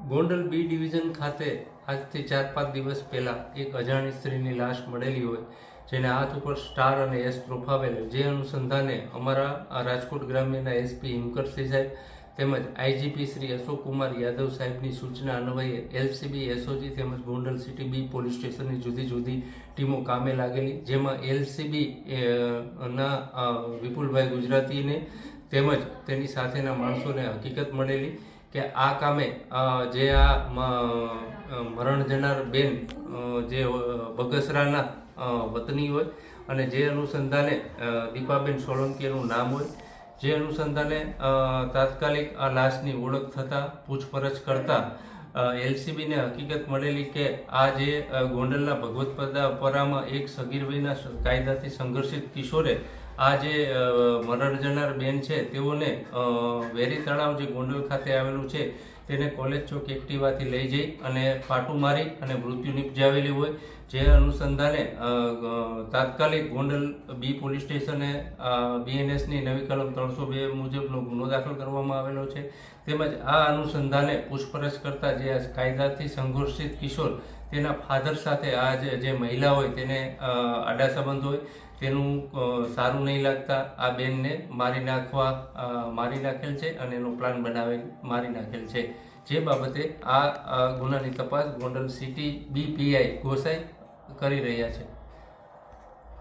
Gondal B division ખાતે આજથી 4-5 દિવસ પહેલા એક અજાણી સ્ત્રીની લાશ મળેલી હોય, જેને હાથ ઉપર સ્ટાર અને એસ પ્રોફાવેલ, જે અનુસંધાને અમારા રાજકોટ ગ્રામ્યના એસપી હિમકરસિંહ સાહેબ તેમજ આઈજીપી શ્રી અશોક કુમાર યાદવ સાહેબની સૂચના અન્વયે એલસીબી, એસઓજી તેમજ ગોંડલ સિટી બી પોલીસ સ્ટેશનની જુદી જુદી ટીમો કામે લાગેલી, જેમાં એલસીબી ના વિપુલભાઈ ગુજરાતીને તેમજ તેની સાથેના માણસોને હકીકત મળેલી કે આ કામે જે આ મરણ જનાર બેન જે બગસરાના વતની હોય અને જે અનુસંધાને દીપાબેન સોલંકીનું નામ હોય, જે અનુસંધાને તાત્કાલિક આ લાશની ઓળખ થતાં પૂછપરછ કરતા એલસીબીને હકીકત મળેલી કે આ જે ગોંડલના ભગવતપરામાં એક સગીર વયના કાયદાથી સંઘર્ષિત કિશોરે આ જે મરણ જનાર બેન છે તેઓને વેરી તળાવ જે ગોંડલ ખાતે આવેલું છે તેને કોલેજ ચોક એક્ટિવાથી લઈ જઈ અને પાટું મારી અને મૃત્યુ નિપજાવેલી હોય, જે અનુસંધાને તાત્કાલિક ગોંડલ બી પોલીસ સ્ટેશને બીએનએસની નવી કલમ 302 મુજબનો ગુનો દાખલ કરવામાં આવેલો છે. તેમજ આ અનુસંધાને પૂછપરછ કરતા જે કાયદાથી સંઘર્ષિત કિશોર તેના ફાધર સાથે આ જે મહિલા હોય તેને આડા સંબંધ હોય, તેનું સારું નહીં લાગતા આ બેનને મારી નાખેલ છે અને એનો પ્લાન બનાવેલ મારી નાખેલ છે. જે બાબતે આ ગુનાની તપાસ Gondal city B PI Gosai કરી રહ્યા છે.